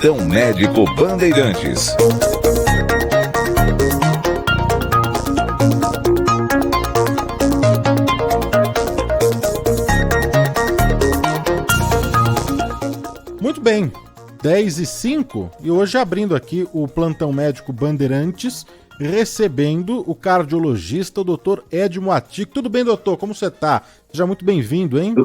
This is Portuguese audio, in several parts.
Plantão Médico Bandeirantes. Muito bem, 10h05 e hoje abrindo aqui o Plantão Médico Bandeirantes, recebendo o cardiologista, o Dr. Edmo Attico. Tudo bem, doutor? Como você está? Seja muito bem-vindo, hein?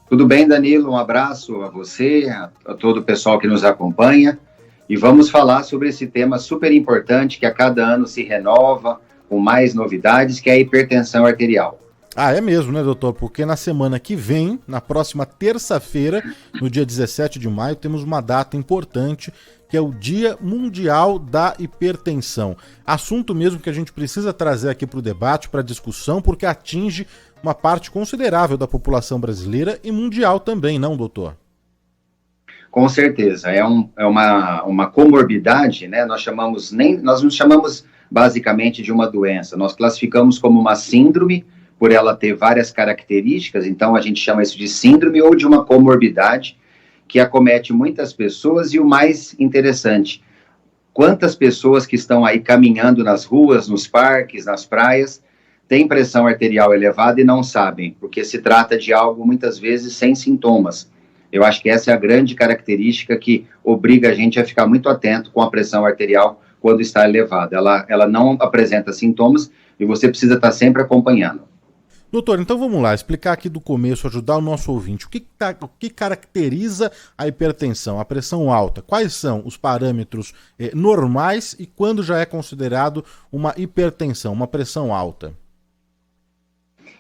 Tudo bem, Danilo? Um abraço a você, a todo o pessoal que nos acompanha. E vamos falar sobre esse tema super importante que a cada ano se renova com mais novidades, que é a hipertensão arterial. Ah, é mesmo, né, doutor? Porque na semana que vem, na próxima terça-feira, no dia 17 de maio, temos uma data importante, que é o Dia Mundial da Hipertensão. Assunto mesmo que a gente precisa trazer aqui para o debate, para a discussão, porque atinge uma parte considerável da população brasileira e mundial também, não, doutor? Com certeza. É uma comorbidade, né? Nós não chamamos basicamente de uma doença, nós classificamos como uma síndrome, por ela ter várias características, então a gente chama isso de síndrome ou de uma comorbidade que acomete muitas pessoas. E o mais interessante, quantas pessoas que estão aí caminhando nas ruas, nos parques, nas praias, têm pressão arterial elevada e não sabem, porque se trata de algo muitas vezes sem sintomas. Eu acho que essa é a grande característica que obriga a gente a ficar muito atento com a pressão arterial quando está elevada. Ela não apresenta sintomas e você precisa estar sempre acompanhando. Doutor, então vamos lá, explicar aqui do começo, ajudar o nosso ouvinte. O que caracteriza a hipertensão, a pressão alta? Quais são os parâmetros normais e quando já é considerado uma hipertensão, uma pressão alta?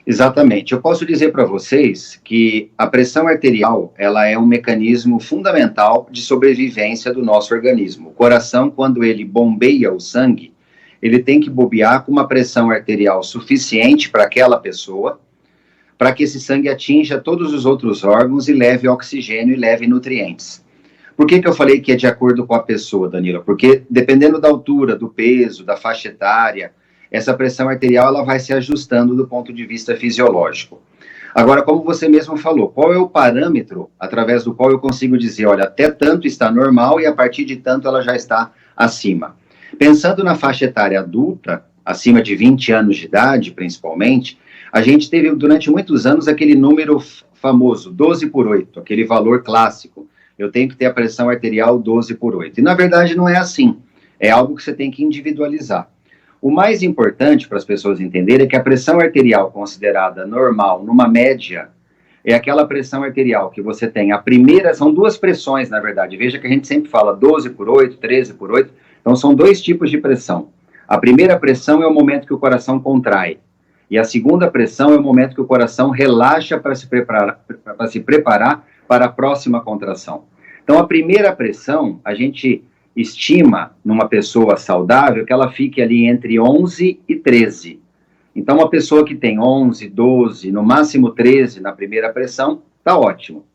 Exatamente. Eu posso dizer para vocês que a pressão arterial, ela é um mecanismo fundamental de sobrevivência do nosso organismo. O coração, quando ele bombeia o sangue, ele tem que bombear com uma pressão arterial suficiente para aquela pessoa, para que esse sangue atinja todos os outros órgãos e leve oxigênio e leve nutrientes. Por que eu falei que é de acordo com a pessoa, Danilo? Porque dependendo da altura, do peso, da faixa etária, essa pressão arterial ela vai se ajustando do ponto de vista fisiológico. Agora, como você mesmo falou, qual é o parâmetro através do qual eu consigo dizer, olha, até tanto está normal e a partir de tanto ela já está acima? Pensando na faixa etária adulta, acima de 20 anos de idade, principalmente, a gente teve durante muitos anos aquele número famoso, 12/8, aquele valor clássico. Eu tenho que ter a pressão arterial 12/8. E na verdade não é assim. É algo que você tem que individualizar. O mais importante para as pessoas entenderem é que a pressão arterial considerada normal, numa média, é aquela pressão arterial que você tem. A primeira, são duas pressões, na verdade. Veja que a gente sempre fala 12/8, 13/8. Então, são dois tipos de pressão. A primeira pressão é o momento que o coração contrai. E a segunda pressão é o momento que o coração relaxa para se preparar para a próxima contração. Então, a primeira pressão, a gente estima numa pessoa saudável que ela fique ali entre 11 e 13. Então, uma pessoa que tem 11, 12, no máximo 13 na primeira pressão, está ótimo.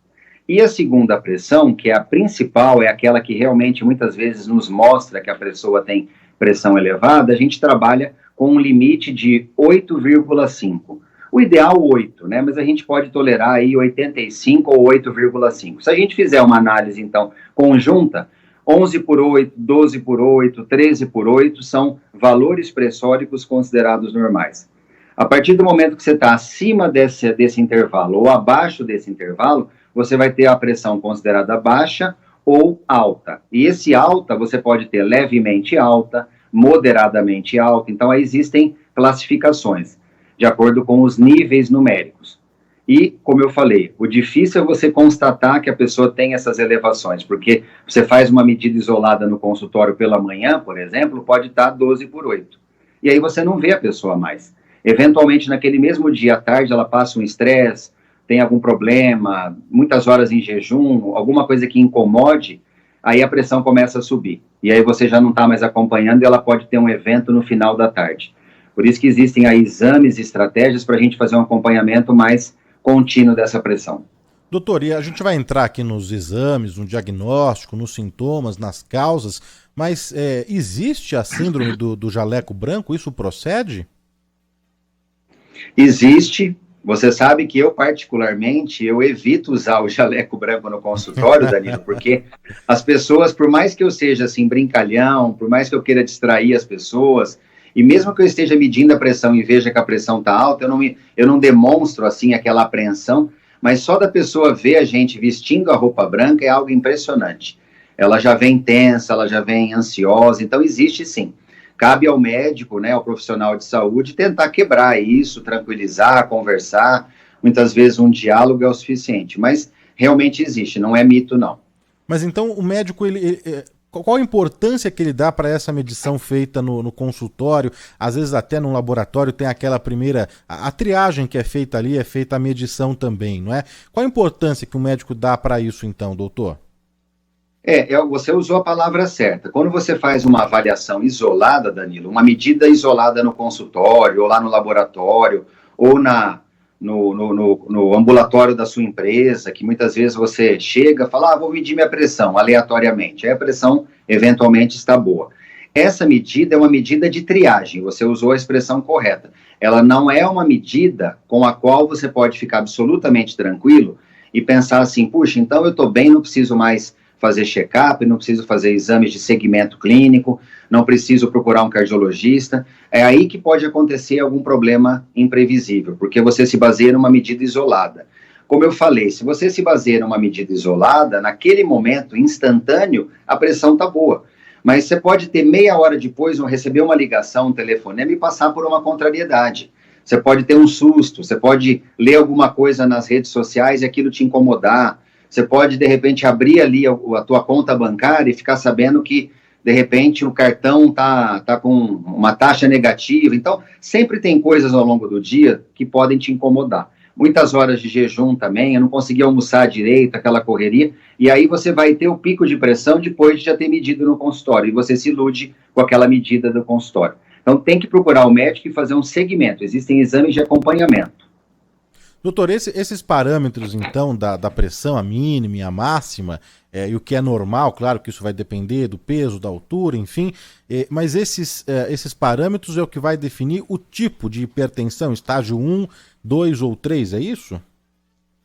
E a segunda pressão, que é a principal, é aquela que realmente muitas vezes nos mostra que a pessoa tem pressão elevada, a gente trabalha com um limite de 8,5. O ideal 8, né? Mas a gente pode tolerar aí 85 ou 8,5. Se a gente fizer uma análise, então, conjunta, 11/8, 12/8, 13/8 são valores pressóricos considerados normais. A partir do momento que você está acima desse intervalo ou abaixo desse intervalo, você vai ter a pressão considerada baixa ou alta. E esse alta você pode ter levemente alta, moderadamente alta. Então, aí existem classificações, de acordo com os níveis numéricos. E, como eu falei, o difícil é você constatar que a pessoa tem essas elevações, porque você faz uma medida isolada no consultório pela manhã, por exemplo, pode estar 12/8. E aí você não vê a pessoa mais. Eventualmente, naquele mesmo dia à tarde, ela passa um estresse, tem algum problema, muitas horas em jejum, alguma coisa que incomode, aí a pressão começa a subir. E aí você já não está mais acompanhando e ela pode ter um evento no final da tarde. Por isso que existem aí exames e estratégias para a gente fazer um acompanhamento mais contínuo dessa pressão. Doutor, e a gente vai entrar aqui nos exames, no diagnóstico, nos sintomas, nas causas, mas existe a síndrome do jaleco branco? Isso procede? Existe. Você sabe que eu, particularmente, eu evito usar o jaleco branco no consultório, Danilo, porque as pessoas, por mais que eu seja assim, brincalhão, por mais que eu queira distrair as pessoas, e mesmo que eu esteja medindo a pressão e veja que a pressão está alta, eu não demonstro assim aquela apreensão, mas só da pessoa ver a gente vestindo a roupa branca é algo impressionante. Ela já vem tensa, ela já vem ansiosa, então existe sim. Cabe ao médico, né, ao profissional de saúde, tentar quebrar isso, tranquilizar, conversar. Muitas vezes um diálogo é o suficiente, mas realmente existe, não é mito, não. Mas então o médico, qual a importância que ele dá para essa medição feita no consultório? Às vezes até no laboratório tem aquela primeira, a triagem que é feita ali, é feita a medição também, não é? Qual a importância que o médico dá para isso então, doutor? Você usou a palavra certa. Quando você faz uma avaliação isolada, Danilo, uma medida isolada no consultório, ou lá no laboratório, ou no ambulatório da sua empresa, que muitas vezes você chega e fala, vou medir minha pressão aleatoriamente, aí a pressão eventualmente está boa. Essa medida é uma medida de triagem, você usou a expressão correta. Ela não é uma medida com a qual você pode ficar absolutamente tranquilo e pensar assim, puxa, então eu estou bem, não preciso mais fazer check-up, não preciso fazer exames de segmento clínico, não preciso procurar um cardiologista. É aí que pode acontecer algum problema imprevisível, porque você se baseia numa medida isolada. Como eu falei, se você se baseia numa medida isolada, naquele momento, instantâneo, a pressão está boa. Mas você pode ter meia hora depois, receber uma ligação, um telefonema e passar por uma contrariedade. Você pode ter um susto, você pode ler alguma coisa nas redes sociais e aquilo te incomodar. Você pode, de repente, abrir ali a tua conta bancária e ficar sabendo que, de repente, o cartão tá com uma taxa negativa. Então, sempre tem coisas ao longo do dia que podem te incomodar. Muitas horas de jejum também, eu não consegui almoçar direito, aquela correria, e aí você vai ter o pico de pressão depois de já ter medido no consultório, e você se ilude com aquela medida do consultório. Então, tem que procurar o médico e fazer um segmento. Existem exames de acompanhamento. Doutor, esses parâmetros, então, da pressão, a mínima e a máxima, e o que é normal, claro que isso vai depender do peso, da altura, enfim, mas esses parâmetros é o que vai definir o tipo de hipertensão, estágio 1, 2 ou 3, é isso?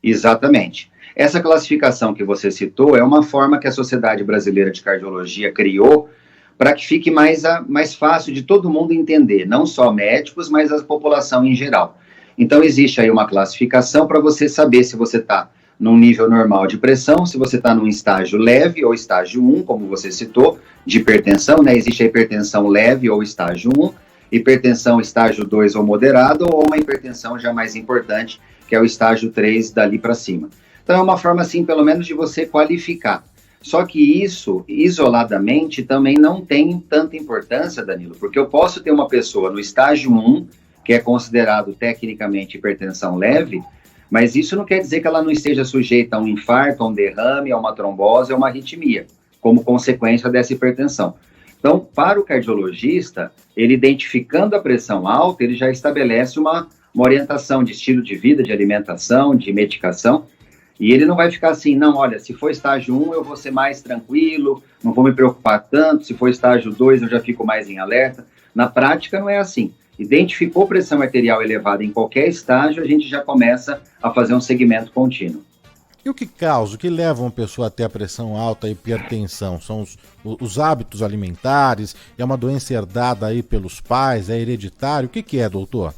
Exatamente. Essa classificação que você citou é uma forma que a Sociedade Brasileira de Cardiologia criou para que fique mais fácil de todo mundo entender, não só médicos, mas a população em geral. Então, existe aí uma classificação para você saber se você está num nível normal de pressão, se você está num estágio leve ou estágio 1, como você citou, de hipertensão, né? Existe a hipertensão leve ou estágio 1, hipertensão estágio 2 ou moderado, ou uma hipertensão já mais importante, que é o estágio 3 dali para cima. Então, é uma forma, assim, pelo menos de você qualificar. Só que isso, isoladamente, também não tem tanta importância, Danilo, porque eu posso ter uma pessoa no estágio 1, que é considerado tecnicamente hipertensão leve, mas isso não quer dizer que ela não esteja sujeita a um infarto, a um derrame, a uma trombose, a uma arritmia, como consequência dessa hipertensão. Então, para o cardiologista, ele identificando a pressão alta, ele já estabelece uma orientação de estilo de vida, de alimentação, de medicação, e ele não vai ficar assim, não, olha, se for estágio 1 eu vou ser mais tranquilo, não vou me preocupar tanto, se for estágio 2 eu já fico mais em alerta. Na prática não é assim. Identificou pressão arterial elevada em qualquer estágio, a gente já começa a fazer um segmento contínuo. E o que causa, o que leva uma pessoa a ter a pressão alta, a hipertensão? São os hábitos alimentares? É uma doença herdada aí pelos pais? É hereditário? O que é, doutor?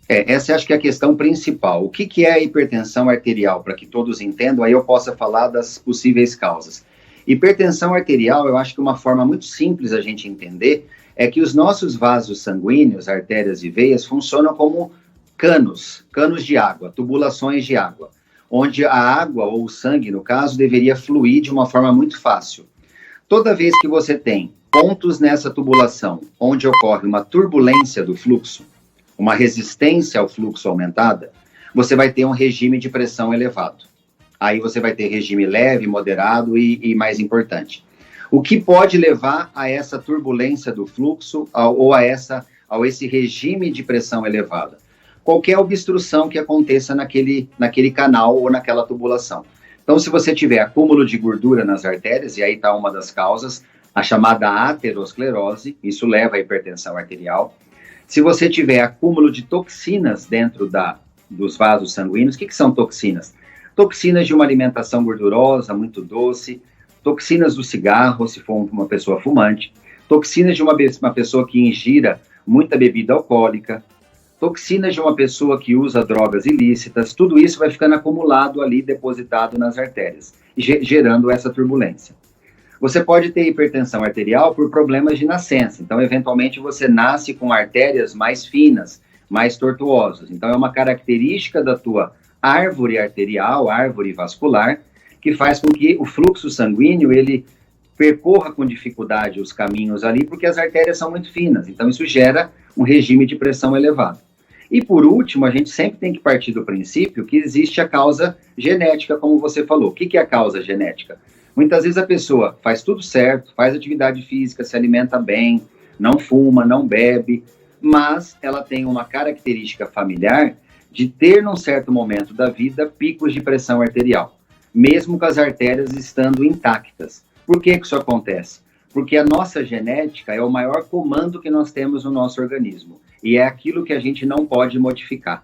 Essa acho que é a questão principal. O que é a hipertensão arterial? Para que todos entendam, aí eu possa falar das possíveis causas. Hipertensão arterial, eu acho que uma forma muito simples a gente entender é que os nossos vasos sanguíneos, artérias e veias, funcionam como canos de água, tubulações de água, onde a água, ou o sangue, no caso, deveria fluir de uma forma muito fácil. Toda vez que você tem pontos nessa tubulação, onde ocorre uma turbulência do fluxo, uma resistência ao fluxo aumentada, você vai ter um regime de pressão elevado. Aí você vai ter regime leve, moderado e mais importante. O que pode levar a essa turbulência do fluxo ou a esse regime de pressão elevada? Qualquer obstrução que aconteça naquele canal ou naquela tubulação. Então, se você tiver acúmulo de gordura nas artérias, e aí está uma das causas, a chamada aterosclerose, isso leva à hipertensão arterial. Se você tiver acúmulo de toxinas dentro dos vasos sanguíneos, o que são toxinas? Toxinas de uma alimentação gordurosa, muito doce, toxinas do cigarro, se for uma pessoa fumante, toxinas de uma pessoa que ingira muita bebida alcoólica, toxinas de uma pessoa que usa drogas ilícitas, tudo isso vai ficando acumulado ali, depositado nas artérias, gerando essa turbulência. Você pode ter hipertensão arterial por problemas de nascença, então, eventualmente, você nasce com artérias mais finas, mais tortuosas. Então, é uma característica da tua árvore arterial, árvore vascular, que faz com que o fluxo sanguíneo, ele percorra com dificuldade os caminhos ali, porque as artérias são muito finas. Então, isso gera um regime de pressão elevado. E, por último, a gente sempre tem que partir do princípio que existe a causa genética, como você falou. O que é a causa genética? Muitas vezes a pessoa faz tudo certo, faz atividade física, se alimenta bem, não fuma, não bebe, mas ela tem uma característica familiar de ter, num certo momento da vida, picos de pressão arterial, mesmo com as artérias estando intactas. Por que isso acontece? Porque a nossa genética é o maior comando que nós temos no nosso organismo, e é aquilo que a gente não pode modificar.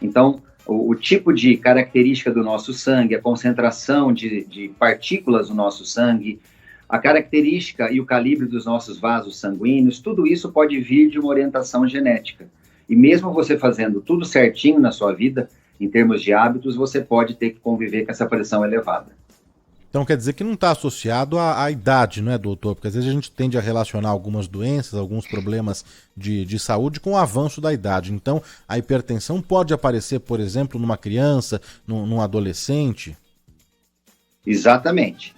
Então, o tipo de característica do nosso sangue, a concentração de partículas no nosso sangue, a característica e o calibre dos nossos vasos sanguíneos, tudo isso pode vir de uma orientação genética. E mesmo você fazendo tudo certinho na sua vida, em termos de hábitos, você pode ter que conviver com essa pressão elevada. Então quer dizer que não está associado à idade, não é, doutor? Porque às vezes a gente tende a relacionar algumas doenças, alguns problemas de saúde com o avanço da idade. Então a hipertensão pode aparecer, por exemplo, numa criança, num adolescente? Exatamente.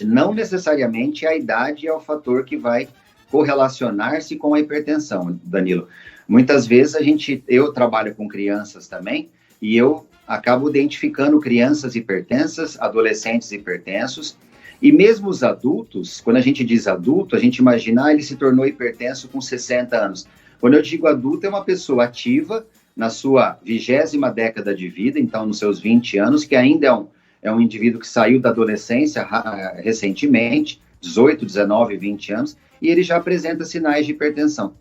Não necessariamente a idade é o fator que vai correlacionar-se com a hipertensão, Danilo. Muitas vezes eu trabalho com crianças também, e eu acabo identificando crianças hipertensas, adolescentes hipertensos, e mesmo os adultos, quando a gente diz adulto, a gente imagina, ele se tornou hipertenso com 60 anos. Quando eu digo adulto, é uma pessoa ativa, na sua 20ª década de vida, então nos seus 20 anos, que ainda é um indivíduo que saiu da adolescência recentemente, 18, 19, 20 anos, e ele já apresenta sinais de hipertensão.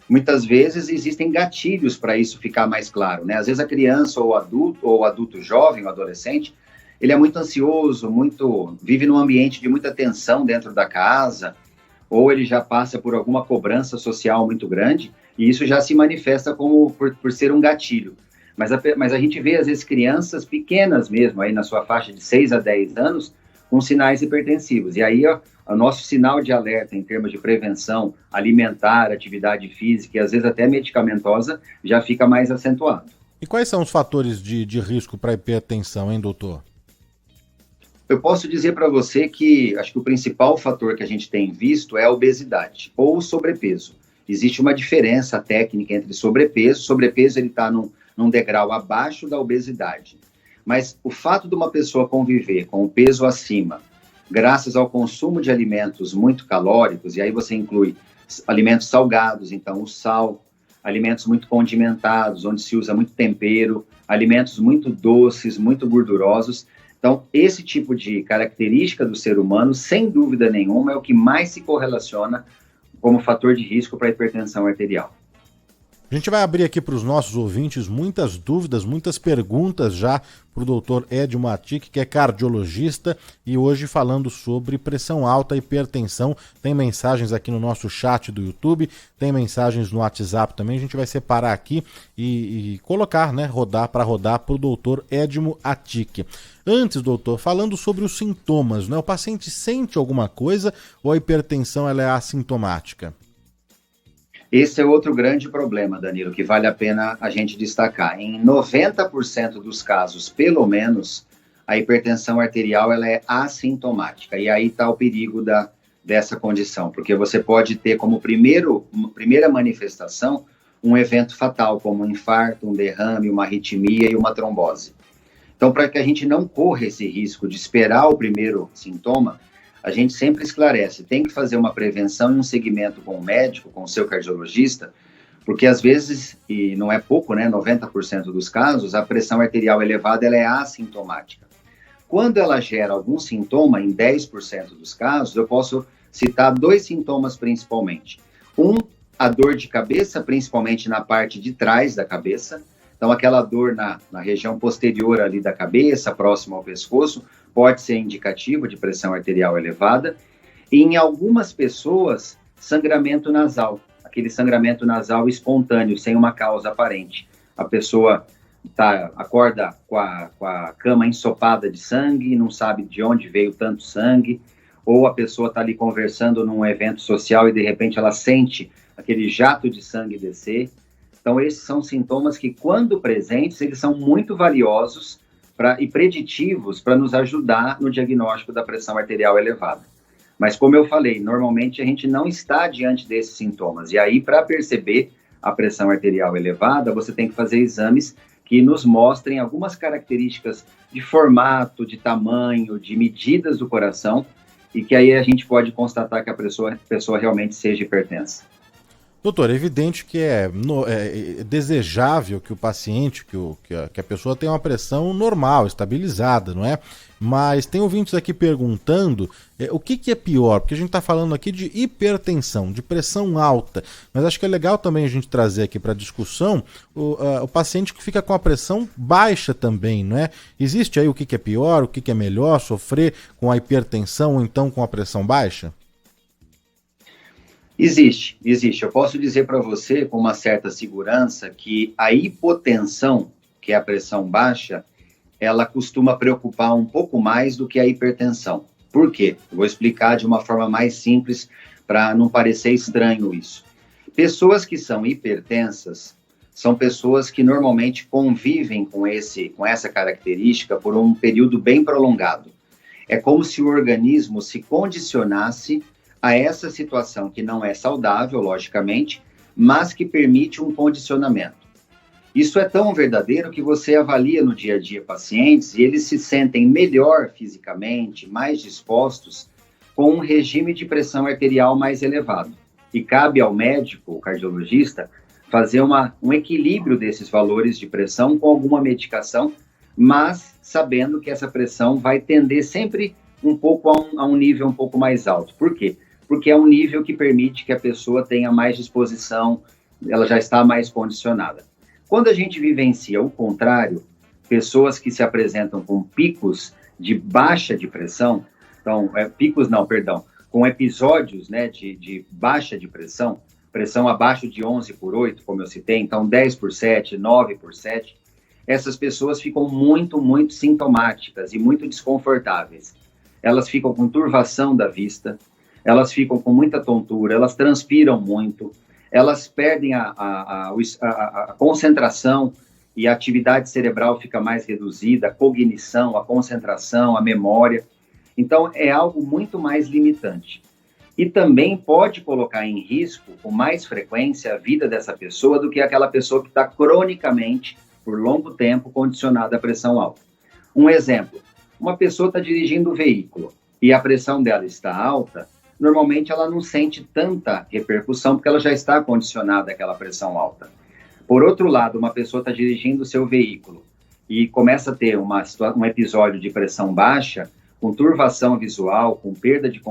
Muitas vezes existem gatilhos para isso ficar mais claro, né? Às vezes a criança ou o adulto jovem, o adolescente, ele é muito ansioso, vive num ambiente de muita tensão dentro da casa, ou ele já passa por alguma cobrança social muito grande, e isso já se manifesta como por ser um gatilho. Mas a gente vê, às vezes, crianças pequenas mesmo, aí na sua faixa de 6 a 10 anos, com sinais hipertensivos. E aí, o nosso sinal de alerta em termos de prevenção alimentar, atividade física e às vezes até medicamentosa já fica mais acentuado. E quais são os fatores de risco para hipertensão, hein, doutor? Eu posso dizer para você que acho que o principal fator que a gente tem visto é a obesidade ou sobrepeso. Existe uma diferença técnica entre sobrepeso. Sobrepeso ele está num degrau abaixo da obesidade. Mas o fato de uma pessoa conviver com o peso acima, graças ao consumo de alimentos muito calóricos, e aí você inclui alimentos salgados, então o sal, alimentos muito condimentados, onde se usa muito tempero, alimentos muito doces, muito gordurosos. Então, esse tipo de característica do ser humano, sem dúvida nenhuma, é o que mais se correlaciona como fator de risco para a hipertensão arterial. A gente vai abrir aqui para os nossos ouvintes muitas dúvidas, muitas perguntas já para o doutor Edmo Atic, que é cardiologista, e hoje falando sobre pressão alta e hipertensão. Tem mensagens aqui no nosso chat do YouTube, tem mensagens no WhatsApp também. A gente vai separar aqui e colocar, né, rodar para o doutor Edmo Atic. Antes, doutor, falando sobre os sintomas, né? O paciente sente alguma coisa ou a hipertensão ela é assintomática? Esse é outro grande problema, Danilo, que vale a pena a gente destacar. Em 90% dos casos, pelo menos, a hipertensão arterial ela é assintomática. E aí está o perigo dessa condição, porque você pode ter como primeira manifestação um evento fatal, como um infarto, um derrame, uma arritmia e uma trombose. Então, para que a gente não corra esse risco de esperar o primeiro sintoma, a gente sempre esclarece, tem que fazer uma prevenção e um segmento com o médico, com o seu cardiologista, porque às vezes, e não é pouco, né, 90% dos casos, a pressão arterial elevada ela é assintomática. Quando ela gera algum sintoma, em 10% dos casos, eu posso citar 2 sintomas principalmente. Um, a dor de cabeça, principalmente na parte de trás da cabeça. Então, aquela dor na região posterior ali da cabeça, próximo ao pescoço, pode ser indicativo de pressão arterial elevada. E em algumas pessoas, sangramento nasal, aquele sangramento nasal espontâneo, sem uma causa aparente. A pessoa acorda com a cama ensopada de sangue, não sabe de onde veio tanto sangue, ou a pessoa está ali conversando num evento social e de repente ela sente aquele jato de sangue descer. Então, esses são sintomas que, quando presentes, eles são muito valiosos e preditivos para nos ajudar no diagnóstico da pressão arterial elevada. Mas, como eu falei, normalmente a gente não está diante desses sintomas. E aí, para perceber a pressão arterial elevada, você tem que fazer exames que nos mostrem algumas características de formato, de tamanho, de medidas do coração, e que aí a gente pode constatar que a pessoa realmente seja hipertensa. Doutor, é evidente que é desejável que o paciente, que a pessoa tenha uma pressão normal, estabilizada, não é? Mas tem ouvintes aqui perguntando o que é pior, porque a gente está falando aqui de hipertensão, de pressão alta, mas acho que é legal também a gente trazer aqui para discussão o paciente que fica com a pressão baixa também, não é? Existe aí o que é pior, o que é melhor, sofrer com a hipertensão ou então com a pressão baixa? Existe. Eu posso dizer para você com uma certa segurança que a hipotensão, que é a pressão baixa, ela costuma preocupar um pouco mais do que a hipertensão. Por quê? Eu vou explicar de uma forma mais simples para não parecer estranho isso. Pessoas que são hipertensas são pessoas que normalmente convivem com essa característica por um período bem prolongado. É como se o organismo se condicionasse a essa situação que não é saudável, logicamente, mas que permite um condicionamento. Isso é tão verdadeiro que você avalia no dia a dia pacientes e eles se sentem melhor fisicamente, mais dispostos, com um regime de pressão arterial mais elevado. E cabe ao médico, o cardiologista, fazer um equilíbrio desses valores de pressão com alguma medicação, mas sabendo que essa pressão vai tender sempre um pouco a um nível um pouco mais alto. Por quê? Porque é um nível que permite que a pessoa tenha mais disposição, ela já está mais condicionada. Quando a gente vivencia o contrário, pessoas que se apresentam com picos de baixa de pressão, então, com episódios, né, de baixa de pressão abaixo de 11/8, como eu citei, então 10/7, 9/7, essas pessoas ficam muito, muito sintomáticas e muito desconfortáveis. Elas ficam com turvação da vista, elas ficam com muita tontura, elas transpiram muito, elas perdem a concentração e a atividade cerebral fica mais reduzida, a cognição, a concentração, a memória. Então, é algo muito mais limitante. E também pode colocar em risco, com mais frequência, a vida dessa pessoa do que aquela pessoa que está cronicamente, por longo tempo, condicionada à pressão alta. Um exemplo, uma pessoa está dirigindo o veículo e a pressão dela está alta, normalmente ela não sente tanta repercussão porque ela já está condicionada àquela pressão alta. Por outro lado, uma pessoa está dirigindo o seu veículo e começa a ter um episódio de pressão baixa, com turvação visual, com perda de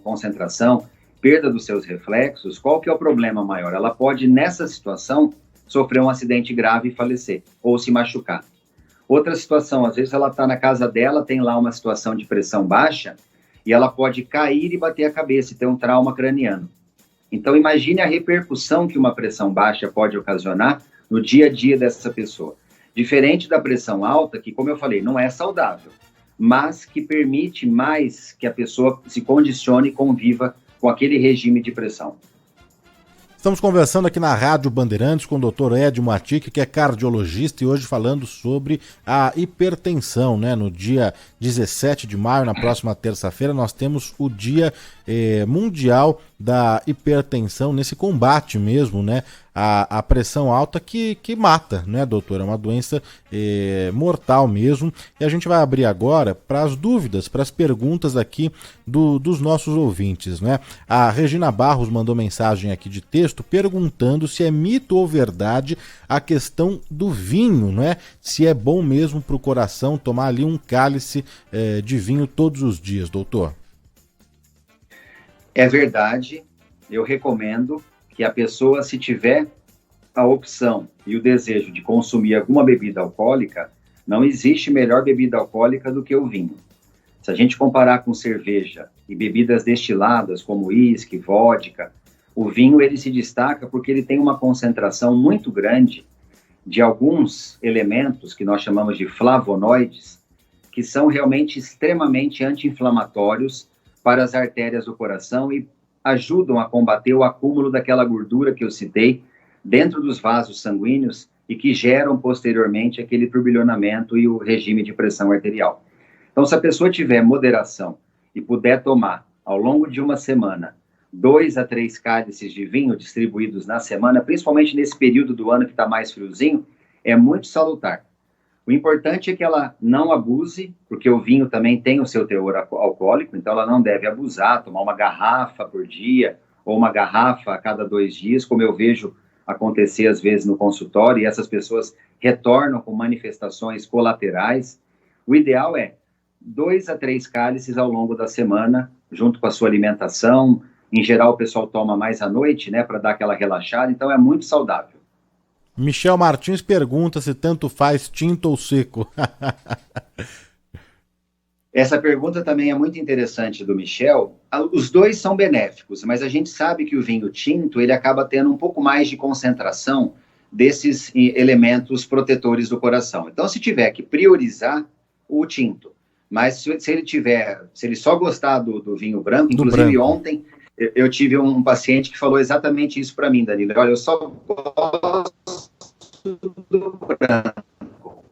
concentração, perda dos seus reflexos, qual que é o problema maior? Ela pode, nessa situação, sofrer um acidente grave e falecer, ou se machucar. Outra situação, às vezes ela está na casa dela, tem lá uma situação de pressão baixa, e ela pode cair e bater a cabeça e ter um trauma craniano. Então, imagine a repercussão que uma pressão baixa pode ocasionar no dia a dia dessa pessoa. Diferente da pressão alta, que, como eu falei, não é saudável, mas que permite mais que a pessoa se condicione e conviva com aquele regime de pressão. Estamos conversando aqui na Rádio Bandeirantes com o Dr. Ed Moatic, que é cardiologista, e hoje falando sobre a hipertensão, né? No dia 17 de maio, na próxima terça-feira, nós temos o Dia Mundial da Hipertensão, nesse combate mesmo, né? A pressão alta que mata, né, doutor? É uma doença mortal mesmo. E a gente vai abrir agora para as dúvidas, para as perguntas aqui dos nossos ouvintes, né? A Regina Barros mandou mensagem aqui de texto perguntando se é mito ou verdade a questão do vinho, né? Se é bom mesmo para o coração tomar ali um cálice de vinho todos os dias, doutor. É verdade, eu recomendo que a pessoa, se tiver a opção e o desejo de consumir alguma bebida alcoólica, não existe melhor bebida alcoólica do que o vinho. Se a gente comparar com cerveja e bebidas destiladas como uísque, vodka, o vinho ele se destaca porque ele tem uma concentração muito grande de alguns elementos que nós chamamos de flavonoides, que são realmente extremamente anti-inflamatórios para as artérias do coração e ajudam a combater o acúmulo daquela gordura que eu citei dentro dos vasos sanguíneos e que geram posteriormente aquele turbilhonamento e o regime de pressão arterial. Então, se a pessoa tiver moderação e puder tomar ao longo de uma semana 2 a 3 cálices de vinho distribuídos na semana, principalmente nesse período do ano que está mais friozinho, é muito salutar. O importante é que ela não abuse, porque o vinho também tem o seu teor alcoólico, então ela não deve abusar, tomar uma garrafa por dia ou uma garrafa a cada 2 dias, como eu vejo acontecer às vezes no consultório, e essas pessoas retornam com manifestações colaterais. O ideal é 2 a 3 cálices ao longo da semana, junto com a sua alimentação. Em geral, o pessoal toma mais à noite, né, para dar aquela relaxada, então é muito saudável. Michel Martins pergunta se tanto faz tinto ou seco. Essa pergunta também é muito interessante do Michel. Os dois são benéficos, mas a gente sabe que o vinho tinto, ele acaba tendo um pouco mais de concentração desses elementos protetores do coração. Então, se tiver que priorizar, o tinto. Mas se ele só gostar do vinho branco, inclusive ontem eu tive um paciente que falou exatamente isso para mim, Danilo. Olha, eu só gosto do branco.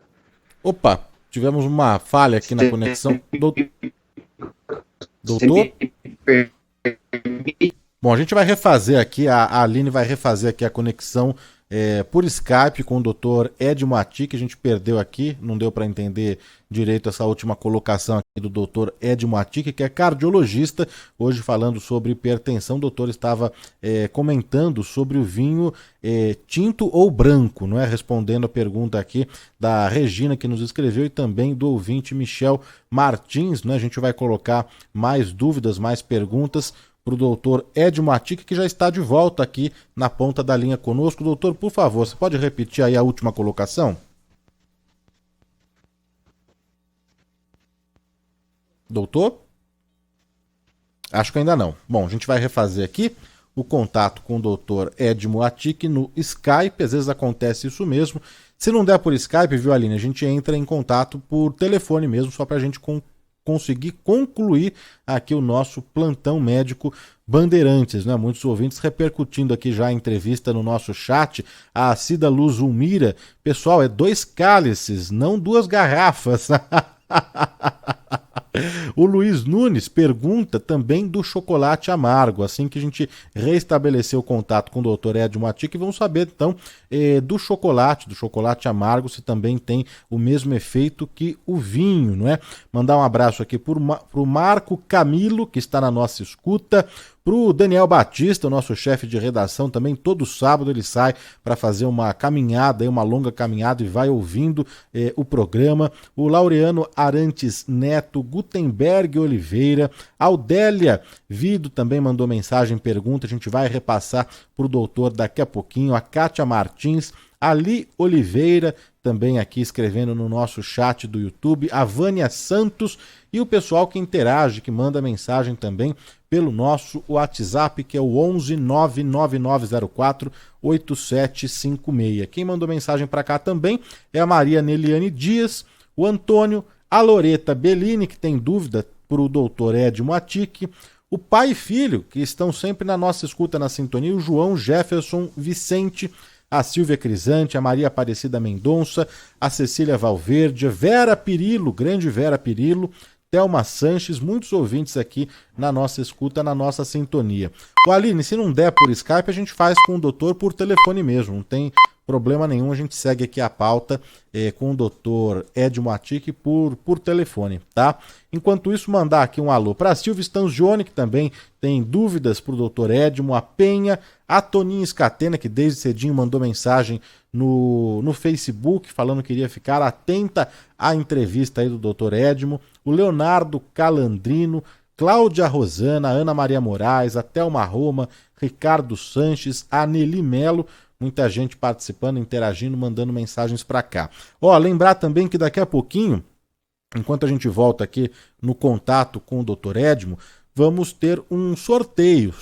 Opa, tivemos uma falha aqui na conexão. Doutor? Bom, a gente vai refazer aqui, a Aline vai refazer aqui a conexão por Skype com o Dr. Ed Moati, que a gente perdeu aqui, não deu para entender direito essa última colocação aqui do Dr. Ed Moati, que é cardiologista, hoje falando sobre hipertensão. O doutor estava comentando sobre o vinho tinto ou branco, não é? Respondendo a pergunta aqui da Regina, que nos escreveu, e também do ouvinte Michel Martins, né? A gente vai colocar mais dúvidas, mais perguntas para o doutor Ed Moati, que já está de volta aqui na ponta da linha conosco. Doutor, por favor, você pode repetir aí a última colocação? Doutor? Acho que ainda não. Bom, a gente vai refazer aqui o contato com o doutor Ed Moati no Skype. Às vezes acontece isso mesmo. Se não der por Skype, viu, Aline? A gente entra em contato por telefone mesmo, só para a gente conseguir concluir aqui o nosso plantão médico Bandeirantes, né? Muitos ouvintes repercutindo aqui já a entrevista no nosso chat. A Cida Luz Ulmira, pessoal, é 2 cálices, não 2 garrafas. O Luiz Nunes pergunta também do chocolate amargo. Assim que a gente restabelecer o contato com o Dr. Ed Moati, vamos saber então do chocolate amargo, se também tem o mesmo efeito que o vinho, não é? Mandar um abraço aqui pro Marco Camilo, que está na nossa escuta, pro Daniel Batista, o nosso chefe de redação, também todo sábado ele sai para fazer uma caminhada, uma longa caminhada, e vai ouvindo o programa. O Laureano Arantes Neto, Gutenberg Oliveira, Aldélia Vido também mandou mensagem, pergunta, a gente vai repassar pro doutor daqui a pouquinho. A Kátia Martins, Ali Oliveira, também aqui escrevendo no nosso chat do YouTube, a Vânia Santos e o pessoal que interage, que manda mensagem também pelo nosso WhatsApp, que é o 11 99904 8756. Quem mandou mensagem para cá também é a Maria Neliane Dias, o Antônio, a Loreta Bellini, que tem dúvida para o doutor Ed Moati, o pai e filho, que estão sempre na nossa escuta, na sintonia, o João Jefferson Vicente, a Silvia Crisante, a Maria Aparecida Mendonça, a Cecília Valverde, Vera Pirillo, grande Vera Pirillo, Thelma Sanches, muitos ouvintes aqui na nossa escuta, na nossa sintonia. O Aline, se não der por Skype, a gente faz com o doutor por telefone mesmo, não tem problema nenhum, a gente segue aqui a pauta com o doutor Ed Moati por telefone, tá? Enquanto isso, mandar aqui um alô para a Silvia Stanzioni, que também tem dúvidas para o doutor Edmo, a Penha, a Toninha Scatena, que desde cedinho mandou mensagem no Facebook, falando que iria ficar atenta à entrevista aí do doutor Edmo, o Leonardo Calandrino, Cláudia Rosana, Ana Maria Moraes, a Thelma Roma, Ricardo Sanches, a Nelly Melo, muita gente participando, interagindo, mandando mensagens para cá. Lembrar também que daqui a pouquinho, enquanto a gente volta aqui no contato com o Dr. Edmo, vamos ter um sorteio.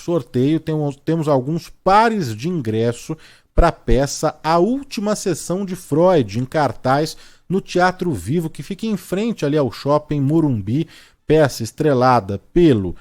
Temos alguns pares de ingresso para a peça A Última Sessão de Freud, em cartaz no Teatro Vivo, que fica em frente ali ao Shopping Morumbi, peça estrelada pelo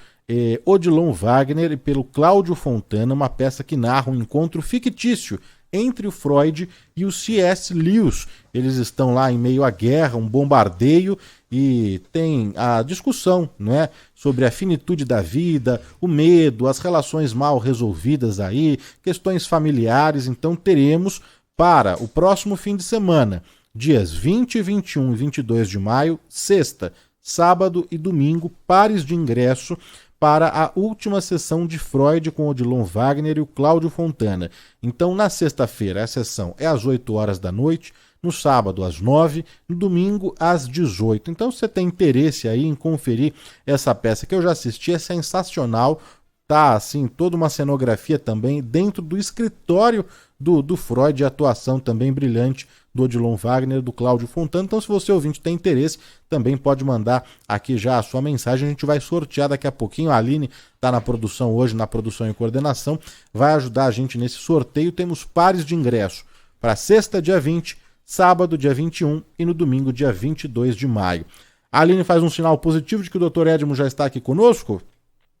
Odilon Wagner e pelo Cláudio Fontana, uma peça que narra um encontro fictício entre o Freud e o C.S. Lewis. Eles estão lá em meio à guerra, um bombardeio, e tem a discussão, não é, sobre a finitude da vida, o medo, as relações mal resolvidas aí, questões familiares. Então teremos para o próximo fim de semana, dias 20, 21 e 22 de maio, sexta, sábado e domingo, pares de ingresso para a Última Sessão de Freud com Odilon Wagner e o Cláudio Fontana. Então, na sexta-feira, a sessão é às 8 horas da noite, no sábado às 9, no domingo às 18. Então, se você tem interesse aí em conferir essa peça que eu já assisti, é sensacional. Tá, assim, toda uma cenografia também dentro do escritório do Freud, a atuação também brilhante do Odilon Wagner, do Cláudio Fontana. Então, se você ouvinte tem interesse, também pode mandar aqui já a sua mensagem. A gente vai sortear daqui a pouquinho. A Aline está na produção hoje, na produção e coordenação, vai ajudar a gente nesse sorteio. Temos pares de ingresso para sexta, dia 20, sábado, dia 21 e no domingo, dia 22 de maio. A Aline faz um sinal positivo de que o Dr. Edmo já está aqui conosco.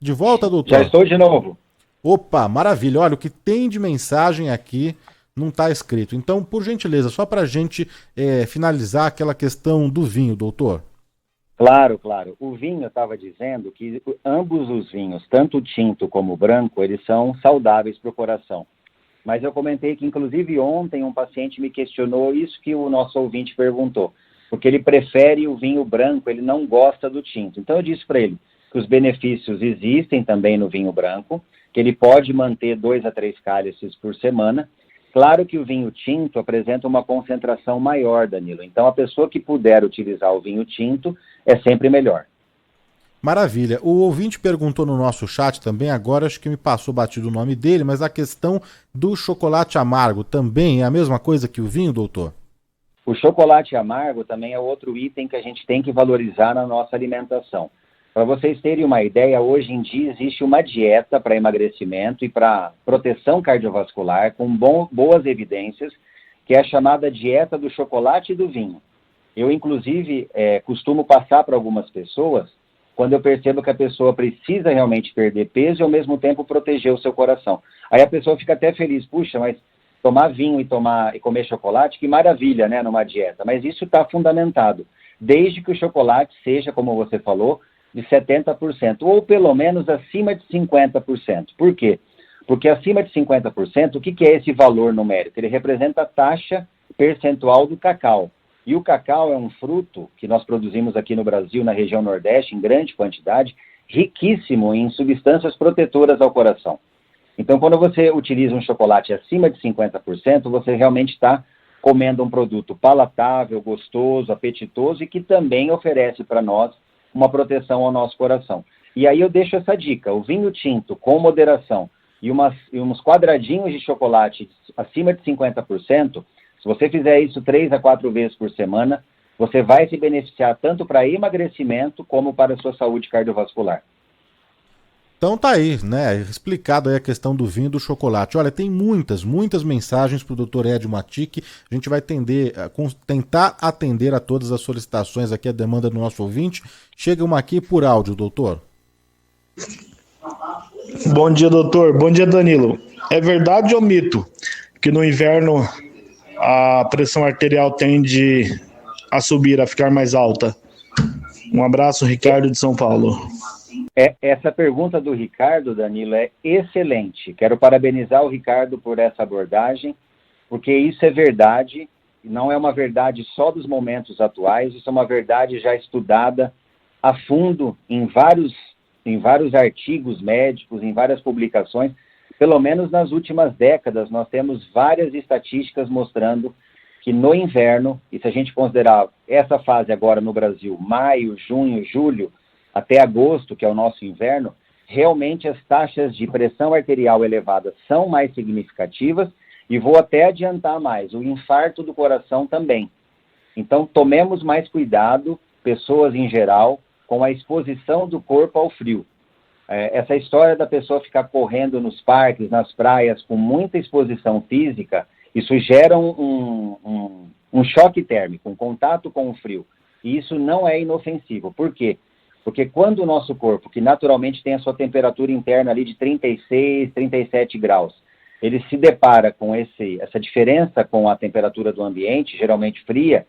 De volta, doutor? Já estou de novo. Opa, maravilha. Olha, o que tem de mensagem aqui não está escrito. Então, por gentileza, só para a gente finalizar aquela questão do vinho, doutor. Claro. O vinho, eu estava dizendo que ambos os vinhos, tanto o tinto como o branco, eles são saudáveis para o coração. Mas eu comentei que, inclusive, ontem um paciente me questionou isso que o nosso ouvinte perguntou, porque ele prefere o vinho branco, ele não gosta do tinto. Então, eu disse para ele que os benefícios existem também no vinho branco, que ele pode manter 2 a 3 cálices por semana. Claro que o vinho tinto apresenta uma concentração maior, Danilo. Então, a pessoa que puder utilizar o vinho tinto é sempre melhor. Maravilha. O ouvinte perguntou no nosso chat também, agora acho que me passou batido o nome dele, mas a questão do chocolate amargo também é a mesma coisa que o vinho, doutor? O chocolate amargo também é outro item que a gente tem que valorizar na nossa alimentação. Para vocês terem uma ideia, hoje em dia existe uma dieta para emagrecimento e para proteção cardiovascular com boas evidências, que é a chamada dieta do chocolate e do vinho. Eu, inclusive, costumo passar para algumas pessoas quando eu percebo que a pessoa precisa realmente perder peso e, ao mesmo tempo, proteger o seu coração. Aí a pessoa fica até feliz, puxa, mas tomar vinho e comer chocolate, que maravilha, né, numa dieta. Mas isso está fundamentado, desde que o chocolate seja, como você falou, de 70%, ou pelo menos acima de 50%. Por quê? Porque acima de 50%, o que é esse valor numérico? Ele representa a taxa percentual do cacau. E o cacau é um fruto que nós produzimos aqui no Brasil, na região Nordeste, em grande quantidade, riquíssimo em substâncias protetoras ao coração. Então, quando você utiliza um chocolate acima de 50%, você realmente está comendo um produto palatável, gostoso, apetitoso e que também oferece para nós uma proteção ao nosso coração. E aí eu deixo essa dica, o vinho tinto com moderação e uns quadradinhos de chocolate acima de 50%, se você fizer isso 3 a 4 vezes por semana, você vai se beneficiar tanto para emagrecimento como para a sua saúde cardiovascular. Então tá aí, né? Explicado aí a questão do vinho e do chocolate. Olha, tem muitas mensagens para o Dr. Edmo Atic. A gente vai tentar atender a todas as solicitações aqui, a demanda do nosso ouvinte. Chega uma aqui por áudio, doutor. Bom dia, doutor. Bom dia, Danilo. É verdade ou mito que no inverno a pressão arterial tende a subir, a ficar mais alta? Um abraço, Ricardo de São Paulo. Essa pergunta do Ricardo, Danilo, é excelente. Quero parabenizar o Ricardo por essa abordagem, porque isso é verdade, não é uma verdade só dos momentos atuais, isso é uma verdade já estudada a fundo em vários artigos médicos, em várias publicações. Pelo menos nas últimas décadas, nós temos várias estatísticas mostrando que no inverno, e se a gente considerar essa fase agora no Brasil, maio, junho, julho, até agosto, que é o nosso inverno, realmente as taxas de pressão arterial elevada são mais significativas, e vou até adiantar mais, o infarto do coração também. Então, tomemos mais cuidado, pessoas em geral, com a exposição do corpo ao frio. Essa história da pessoa ficar correndo nos parques, nas praias, com muita exposição física, isso gera um choque térmico, um contato com o frio. E isso não é inofensivo. Por quê? Porque quando o nosso corpo, que naturalmente tem a sua temperatura interna ali de 36, 37 graus, ele se depara com essa diferença com a temperatura do ambiente, geralmente fria,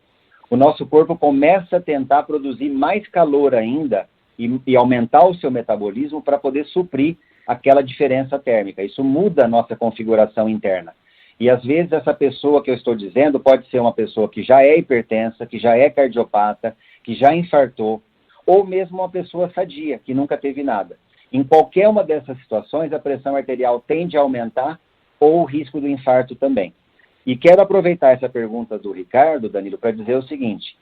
o nosso corpo começa a tentar produzir mais calor ainda e aumentar o seu metabolismo para poder suprir aquela diferença térmica. Isso muda a nossa configuração interna. E às vezes essa pessoa que eu estou dizendo pode ser uma pessoa que já é hipertensa, que já é cardiopata, que já infartou, ou mesmo uma pessoa sadia, que nunca teve nada. Em qualquer uma dessas situações, a pressão arterial tende a aumentar ou o risco do infarto também. E quero aproveitar essa pergunta do Ricardo, Danilo, para dizer o seguinte: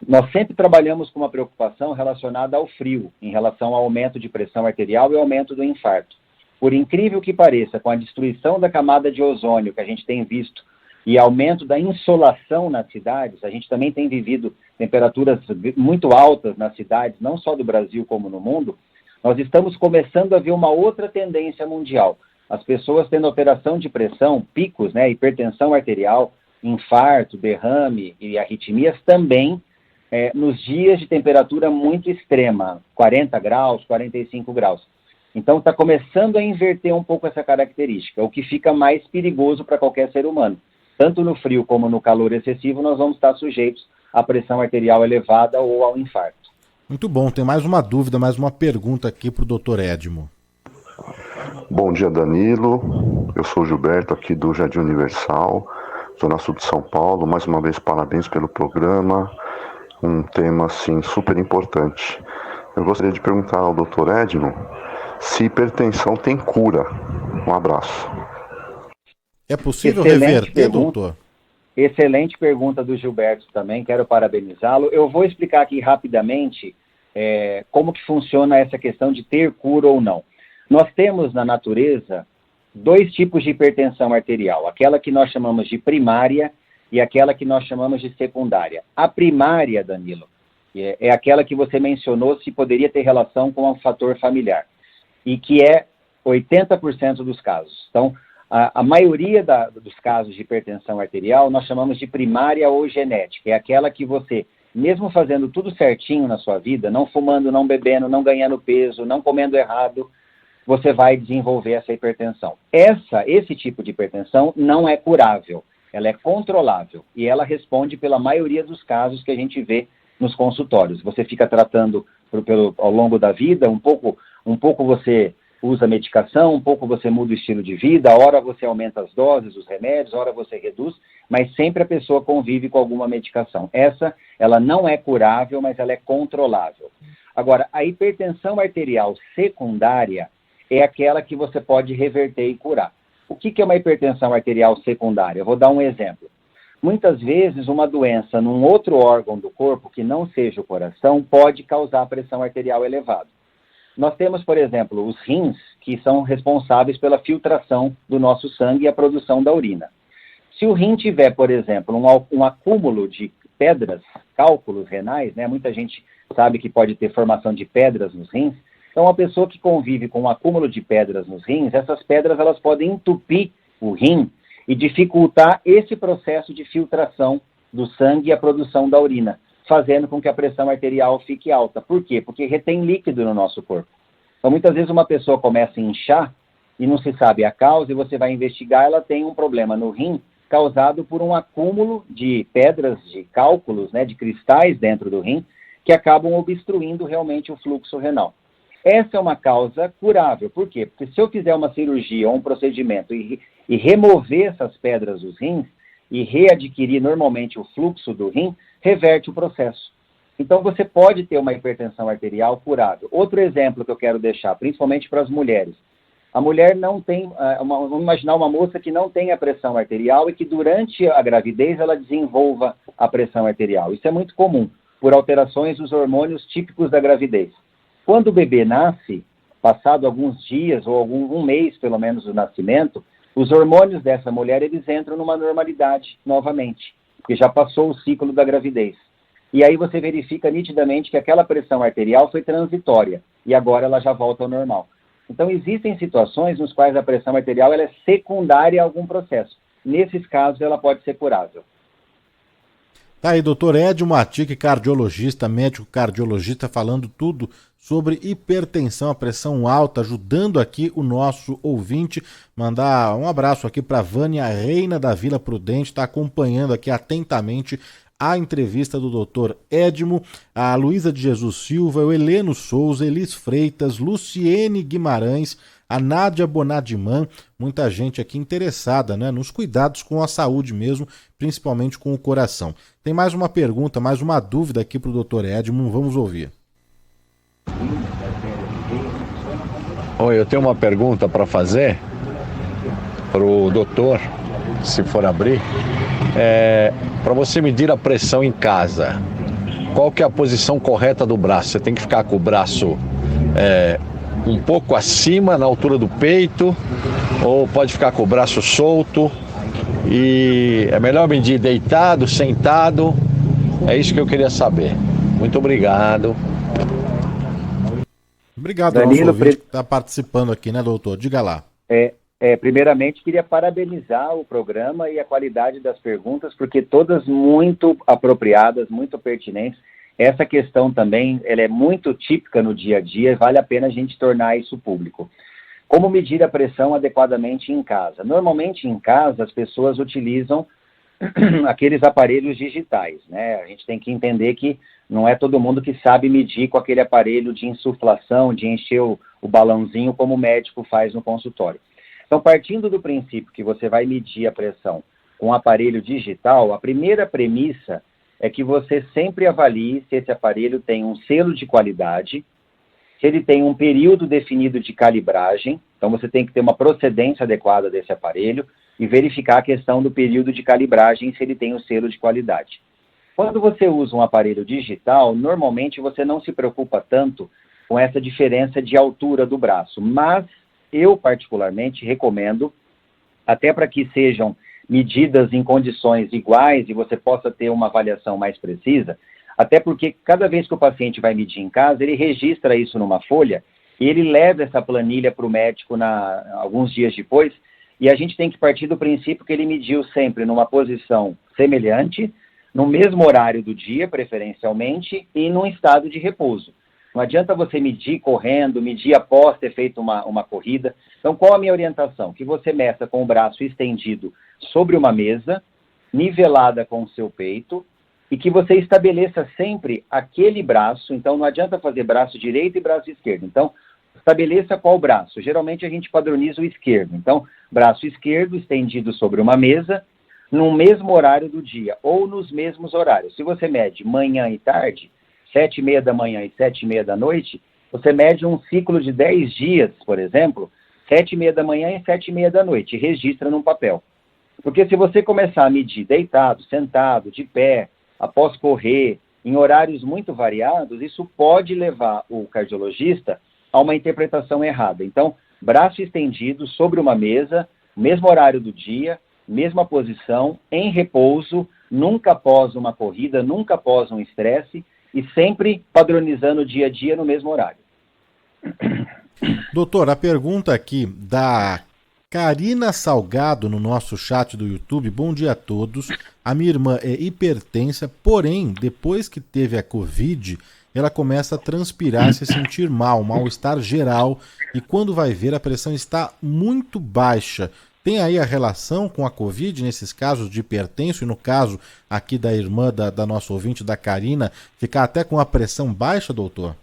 nós sempre trabalhamos com uma preocupação relacionada ao frio, em relação ao aumento de pressão arterial e aumento do infarto. Por incrível que pareça, com a destruição da camada de ozônio que a gente tem visto e aumento da insolação nas cidades, a gente também tem vivido temperaturas muito altas nas cidades, não só do Brasil como no mundo, nós estamos começando a ver uma outra tendência mundial. As pessoas tendo alteração de pressão, picos, né, hipertensão arterial, infarto, derrame e arritmias também nos dias de temperatura muito extrema, 40 graus, 45 graus. Então está começando a inverter um pouco essa característica, o que fica mais perigoso para qualquer ser humano. Tanto no frio como no calor excessivo, nós vamos estar sujeitos à pressão arterial elevada ou ao infarto. Muito bom, tem mais uma dúvida, mais uma pergunta aqui para o Dr. Edmo. Bom dia, Danilo. Eu sou o Gilberto, aqui do Jardim Universal, Zona Sul de São Paulo. Mais uma vez, parabéns pelo programa. Um tema, assim, super importante. Eu gostaria de perguntar ao Dr. Edmo se hipertensão tem cura. Um abraço. É possível reverter, doutor? Excelente pergunta do Gilberto também, quero parabenizá-lo. Eu vou explicar aqui rapidamente como que funciona essa questão de ter cura ou não. Nós temos na natureza dois tipos de hipertensão arterial, aquela que nós chamamos de primária e aquela que nós chamamos de secundária. A primária, Danilo, é aquela que você mencionou se poderia ter relação com um fator familiar, e que é 80% dos casos. Então, a maioria dos casos de hipertensão arterial nós chamamos de primária ou genética, é aquela que você, mesmo fazendo tudo certinho na sua vida, não fumando, não bebendo, não ganhando peso, não comendo errado, você vai desenvolver essa hipertensão. Esse tipo de hipertensão não é curável, ela é controlável e ela responde pela maioria dos casos que a gente vê nos consultórios. Você fica tratando ao longo da vida, um pouco você usa medicação, um pouco você muda o estilo de vida, hora você aumenta as doses, os remédios, hora você reduz, mas sempre a pessoa convive com alguma medicação. Ela não é curável, mas ela é controlável. Agora, a hipertensão arterial secundária é aquela que você pode reverter e curar. O que é uma hipertensão arterial secundária? Eu vou dar um exemplo. Muitas vezes, uma doença num outro órgão do corpo, que não seja o coração, pode causar pressão arterial elevada. Nós temos, por exemplo, os rins, que são responsáveis pela filtração do nosso sangue e a produção da urina. Se o rim tiver, por exemplo, um acúmulo de pedras, cálculos renais, né? Muita gente sabe que pode ter formação de pedras nos rins. Então, a pessoa que convive com um acúmulo de pedras nos rins, essas pedras elas podem entupir o rim e dificultar esse processo de filtração do sangue e a produção da urina, fazendo com que a pressão arterial fique alta. Por quê? Porque retém líquido no nosso corpo. Então, muitas vezes uma pessoa começa a inchar e não se sabe a causa, e você vai investigar, ela tem um problema no rim causado por um acúmulo de pedras, de cálculos, né, de cristais dentro do rim, que acabam obstruindo realmente o fluxo renal. Essa é uma causa curável. Por quê? Porque se eu fizer uma cirurgia ou um procedimento e remover essas pedras dos rins e readquirir normalmente o fluxo do rim, reverte o processo. Então, você pode ter uma hipertensão arterial curável. Outro exemplo que eu quero deixar, principalmente para as mulheres. A mulher não tem, vamos imaginar uma moça que não tem a pressão arterial e que durante a gravidez ela desenvolva a pressão arterial. Isso é muito comum, por alterações dos hormônios típicos da gravidez. Quando o bebê nasce, passado alguns dias ou um mês, pelo menos, do nascimento, os hormônios dessa mulher, eles entram numa normalidade novamente, porque já passou o ciclo da gravidez. E aí você verifica nitidamente que aquela pressão arterial foi transitória, e agora ela já volta ao normal. Então, existem situações nos quais a pressão arterial ela é secundária a algum processo. Nesses casos, ela pode ser curável. Tá aí, doutor Edmo Atic, cardiologista, médico cardiologista, falando tudo sobre hipertensão, a pressão alta, ajudando aqui o nosso ouvinte. Mandar um abraço aqui para Vânia Reina da Vila Prudente, está acompanhando aqui atentamente a entrevista do doutor Edmo, a Luísa de Jesus Silva, o Heleno Souza, Elis Freitas, Luciene Guimarães, a Nádia Bonadiman, muita gente aqui interessada, né, nos cuidados com a saúde mesmo, principalmente com o coração. Tem mais uma pergunta, mais uma dúvida aqui para o doutor Edmo, vamos ouvir. Oi, eu tenho uma pergunta para fazer para o doutor, se for abrir. Para você medir a pressão em casa, qual que é a posição correta do braço? Você tem que ficar com o braço um pouco acima, na altura do peito, ou pode ficar com o braço solto? E é melhor medir deitado, sentado? É isso que eu queria saber. Muito obrigado. Obrigado, Danilo, nosso ouvinte que está participando aqui, né, doutor? Diga lá. Primeiramente, queria parabenizar o programa e a qualidade das perguntas, porque todas muito apropriadas, muito pertinentes. Essa questão também, ela é muito típica no dia a dia e vale a pena a gente tornar isso público. Como medir a pressão adequadamente em casa? Normalmente, em casa, as pessoas utilizam aqueles aparelhos digitais, né? A gente tem que entender que não é todo mundo que sabe medir com aquele aparelho de insuflação, de encher o balãozinho, como o médico faz no consultório. Então, partindo do princípio que você vai medir a pressão com um aparelho digital, a primeira premissa é que você sempre avalie se esse aparelho tem um selo de qualidade, se ele tem um período definido de calibragem. Então, você tem que ter uma procedência adequada desse aparelho e verificar a questão do período de calibragem, se ele tem o selo de qualidade. Quando você usa um aparelho digital, normalmente você não se preocupa tanto com essa diferença de altura do braço, mas eu, particularmente, recomendo, até para que sejam medidas em condições iguais e você possa ter uma avaliação mais precisa, até porque cada vez que o paciente vai medir em casa, ele registra isso numa folha e ele leva essa planilha para o médico alguns dias depois, e a gente tem que partir do princípio que ele mediu sempre numa posição semelhante, no mesmo horário do dia, preferencialmente, e num estado de repouso. Não adianta você medir correndo, medir após ter feito uma corrida. Então, qual a minha orientação? Que você meça com o braço estendido sobre uma mesa, nivelada com o seu peito, e que você estabeleça sempre aquele braço. Então, não adianta fazer braço direito e braço esquerdo. Então, estabeleça qual braço. Geralmente, a gente padroniza o esquerdo. Então, braço esquerdo estendido sobre uma mesa, no mesmo horário do dia, ou nos mesmos horários. Se você mede manhã e tarde, 7h30 da manhã e 7h30 da noite, você mede um ciclo de 10 dias, por exemplo, 7h30 da manhã e 7h30 da noite, e registra num papel. Porque se você começar a medir deitado, sentado, de pé, após correr, em horários muito variados, isso pode levar o cardiologista a uma interpretação errada. Então, braço estendido sobre uma mesa, mesmo horário do dia, mesma posição, em repouso, nunca após uma corrida, nunca após um estresse, e sempre padronizando o dia a dia no mesmo horário. Doutor, a pergunta aqui da Karina Salgado no nosso chat do YouTube. Bom dia a todos. A minha irmã é hipertensa, porém, depois que teve a Covid, ela começa a transpirar, se sentir mal, mal-estar geral, e quando vai ver, a pressão está muito baixa. Tem aí a relação com a Covid nesses casos de hipertenso e no caso aqui da irmã da nossa ouvinte, da Karina, ficar até com a pressão baixa, doutor?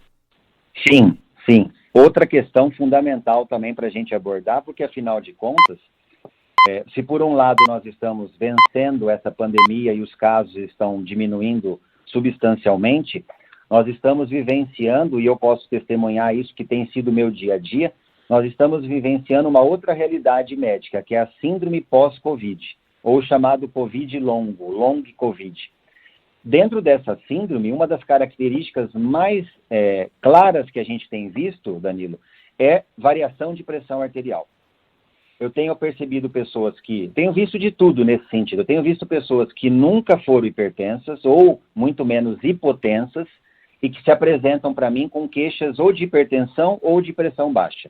Sim, sim. Outra questão fundamental também para a gente abordar, porque afinal de contas, se por um lado nós estamos vencendo essa pandemia e os casos estão diminuindo substancialmente, nós estamos vivenciando, e eu posso testemunhar isso que tem sido meu dia a dia, nós estamos vivenciando uma outra realidade médica, que é a síndrome pós-Covid, ou chamado Covid longo, long Covid. Dentro dessa síndrome, uma das características mais claras que a gente tem visto, Danilo, é variação de pressão arterial. Eu tenho percebido pessoas que... Tenho visto de tudo nesse sentido. Eu tenho visto pessoas que nunca foram hipertensas, ou muito menos hipotensas, e que se apresentam para mim com queixas ou de hipertensão ou de pressão baixa.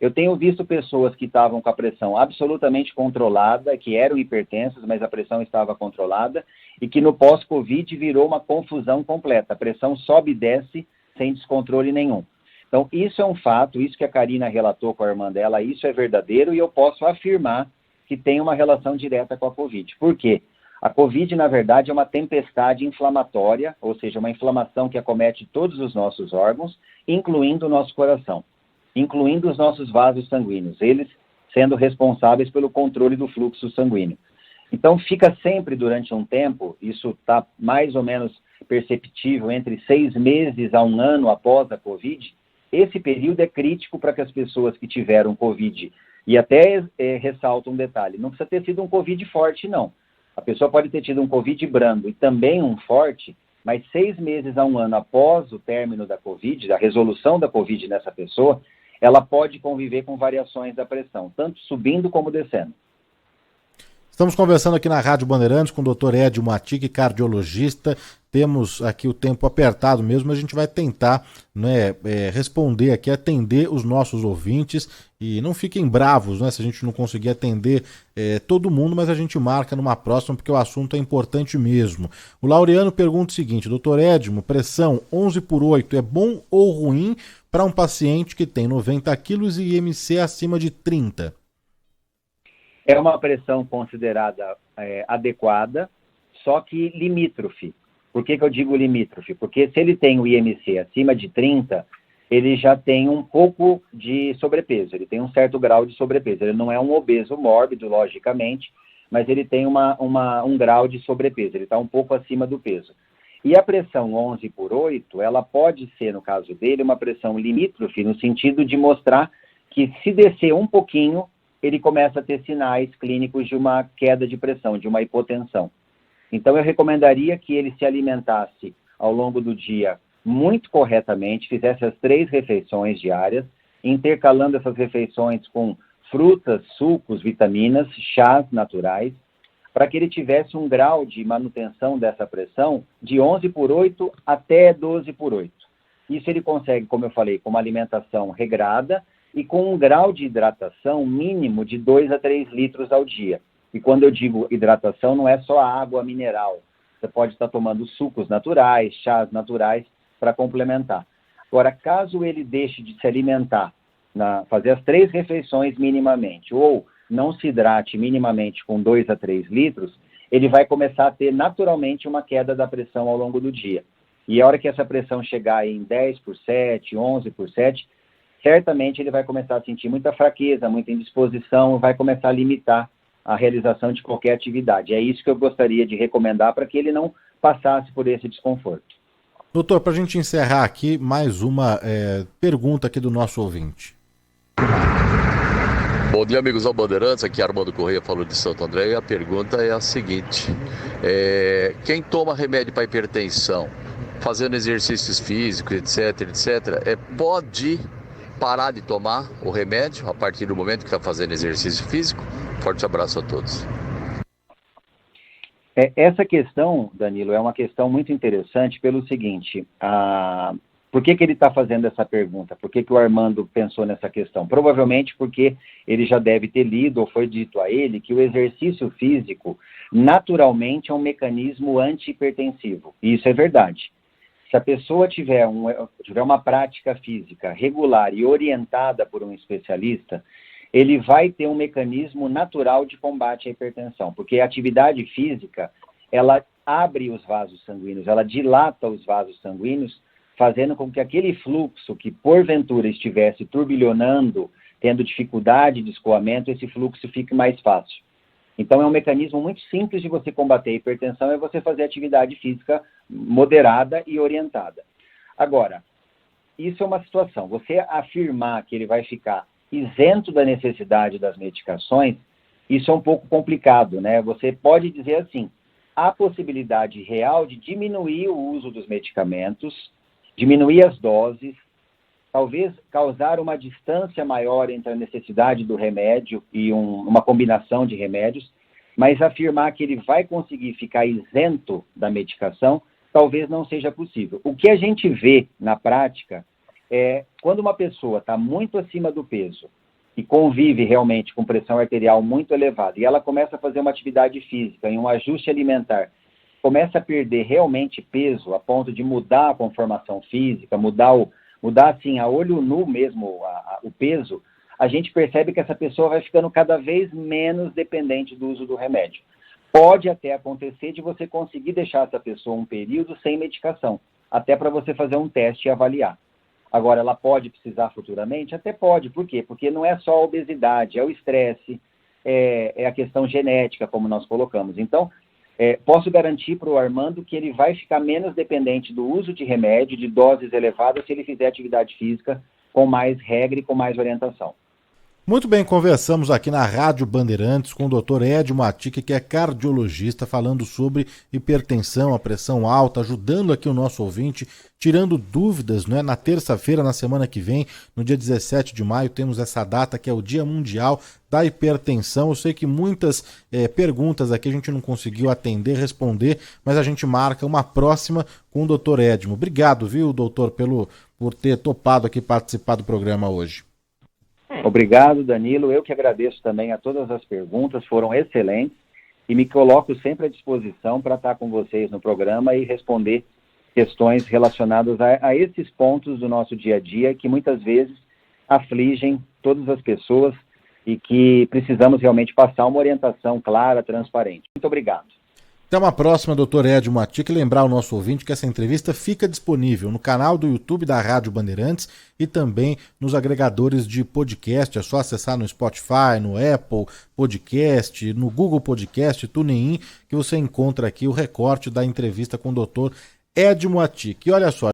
Eu tenho visto pessoas que estavam com a pressão absolutamente controlada, que eram hipertensas, mas a pressão estava controlada, e que no pós-Covid virou uma confusão completa. A pressão sobe e desce sem descontrole nenhum. Então, isso é um fato, isso que a Karina relatou com a irmã dela, isso é verdadeiro, e eu posso afirmar que tem uma relação direta com a Covid. Por quê? A Covid, na verdade, é uma tempestade inflamatória, ou seja, uma inflamação que acomete todos os nossos órgãos, incluindo o nosso coração, incluindo os nossos vasos sanguíneos, eles sendo responsáveis pelo controle do fluxo sanguíneo. Então, fica sempre durante um tempo, isso está mais ou menos perceptível, entre 6 meses a 1 ano após a Covid. Esse período é crítico para que as pessoas que tiveram Covid, e até ressalto um detalhe, não precisa ter sido um Covid forte, não. A pessoa pode ter tido um Covid brando e também um forte, mas 6 meses a 1 ano após o término da Covid, da resolução da Covid nessa pessoa, ela pode conviver com variações da pressão, tanto subindo como descendo. Estamos conversando aqui na Rádio Bandeirantes com o Dr. Edio Matic, cardiologista. Temos aqui o tempo apertado mesmo, a gente vai tentar, né, responder aqui, atender os nossos ouvintes, e não fiquem bravos, né, se a gente não conseguir atender todo mundo, mas a gente marca numa próxima, porque o assunto é importante mesmo. O Laureano pergunta o seguinte: doutor Edmo, pressão 11/8 é bom ou ruim para um paciente que tem 90 quilos e IMC acima de 30? É uma pressão considerada adequada, só que limítrofe. Por que eu digo limítrofe? Porque se ele tem o IMC acima de 30, ele já tem um pouco de sobrepeso, ele tem um certo grau de sobrepeso. Ele não é um obeso mórbido, logicamente, mas ele tem um grau de sobrepeso, ele está um pouco acima do peso. E a pressão 11/8, ela pode ser, no caso dele, uma pressão limítrofe, no sentido de mostrar que se descer um pouquinho, ele começa a ter sinais clínicos de uma queda de pressão, de uma hipotensão. Então, eu recomendaria que ele se alimentasse ao longo do dia muito corretamente, fizesse as 3 refeições diárias, intercalando essas refeições com frutas, sucos, vitaminas, chás naturais, para que ele tivesse um grau de manutenção dessa pressão de 11/8 até 12/8. Isso ele consegue, como eu falei, com uma alimentação regrada e com um grau de hidratação mínimo de 2 a 3 litros ao dia. E quando eu digo hidratação, não é só a água mineral. Você pode estar tomando sucos naturais, chás naturais, para complementar. Agora, caso ele deixe de se alimentar, fazer as 3 refeições minimamente, ou não se hidrate minimamente com 2 a 3 litros, ele vai começar a ter naturalmente uma queda da pressão ao longo do dia. E a hora que essa pressão chegar em 10/7, 11/7, certamente ele vai começar a sentir muita fraqueza, muita indisposição, vai começar a limitar a realização de qualquer atividade. É isso que eu gostaria de recomendar para que ele não passasse por esse desconforto. Doutor, para a gente encerrar aqui, mais uma pergunta aqui do nosso ouvinte. Bom dia, amigos ao Bandeirantes, aqui Armando Correia falou de Santo André, e a pergunta é a seguinte: quem toma remédio para hipertensão, fazendo exercícios físicos, etc, pode parar de tomar o remédio a partir do momento que está fazendo exercício físico? Forte abraço a todos. Essa questão, Danilo, é uma questão muito interessante pelo seguinte: por que ele está fazendo essa pergunta? Por que o Armando pensou nessa questão? Provavelmente porque ele já deve ter lido ou foi dito a ele que o exercício físico naturalmente é um mecanismo antihipertensivo. E isso é verdade. Se a pessoa tiver uma prática física regular e orientada por um especialista, ele vai ter um mecanismo natural de combate à hipertensão, porque a atividade física, ela abre os vasos sanguíneos, ela dilata os vasos sanguíneos, fazendo com que aquele fluxo que porventura estivesse turbilhonando, tendo dificuldade de escoamento, esse fluxo fique mais fácil. Então é um mecanismo muito simples de você combater a hipertensão, é você fazer atividade física moderada e orientada. Agora, isso é uma situação. Você afirmar que ele vai ficar isento da necessidade das medicações, isso é um pouco complicado, né? Você pode dizer assim: há possibilidade real de diminuir o uso dos medicamentos, diminuir as doses, talvez causar uma distância maior entre a necessidade do remédio e uma combinação de remédios, mas afirmar que ele vai conseguir ficar isento da medicação, talvez não seja possível. O que a gente vê na prática é quando uma pessoa está muito acima do peso e convive realmente com pressão arterial muito elevada, e ela começa a fazer uma atividade física e um ajuste alimentar, começa a perder realmente peso a ponto de mudar a conformação física, mudar assim, a olho nu mesmo o peso, a gente percebe que essa pessoa vai ficando cada vez menos dependente do uso do remédio. Pode até acontecer de você conseguir deixar essa pessoa um período sem medicação, até para você fazer um teste e avaliar. Agora, ela pode precisar futuramente? Até pode. Por quê? Porque não é só a obesidade, é o estresse, é a questão genética, como nós colocamos. Então, posso garantir para o Armando que ele vai ficar menos dependente do uso de remédio, de doses elevadas, se ele fizer atividade física com mais regra e com mais orientação. Muito bem, conversamos aqui na Rádio Bandeirantes com o Dr. Edmo Attic, que é cardiologista, falando sobre hipertensão, a pressão alta, ajudando aqui o nosso ouvinte, tirando dúvidas, né? Na terça-feira, na semana que vem, no dia 17 de maio, temos essa data que é o Dia Mundial da Hipertensão. Eu sei que muitas perguntas aqui a gente não conseguiu atender, responder, mas a gente marca uma próxima com o Dr. Edmo. Obrigado, viu, doutor, por ter topado aqui participar do programa hoje. Obrigado, Danilo. Eu que agradeço também a todas as perguntas, foram excelentes e me coloco sempre à disposição para estar com vocês no programa e responder questões relacionadas a esses pontos do nosso dia a dia que muitas vezes afligem todas as pessoas e que precisamos realmente passar uma orientação clara, transparente. Muito obrigado. Até uma próxima, doutor Edmo Attic. Lembrar ao nosso ouvinte que essa entrevista fica disponível no canal do YouTube da Rádio Bandeirantes e também nos agregadores de podcast. É só acessar no Spotify, no Apple Podcast, no Google Podcast, TuneIn, que você encontra aqui o recorte da entrevista com o doutor Edmo Attic. E olha só,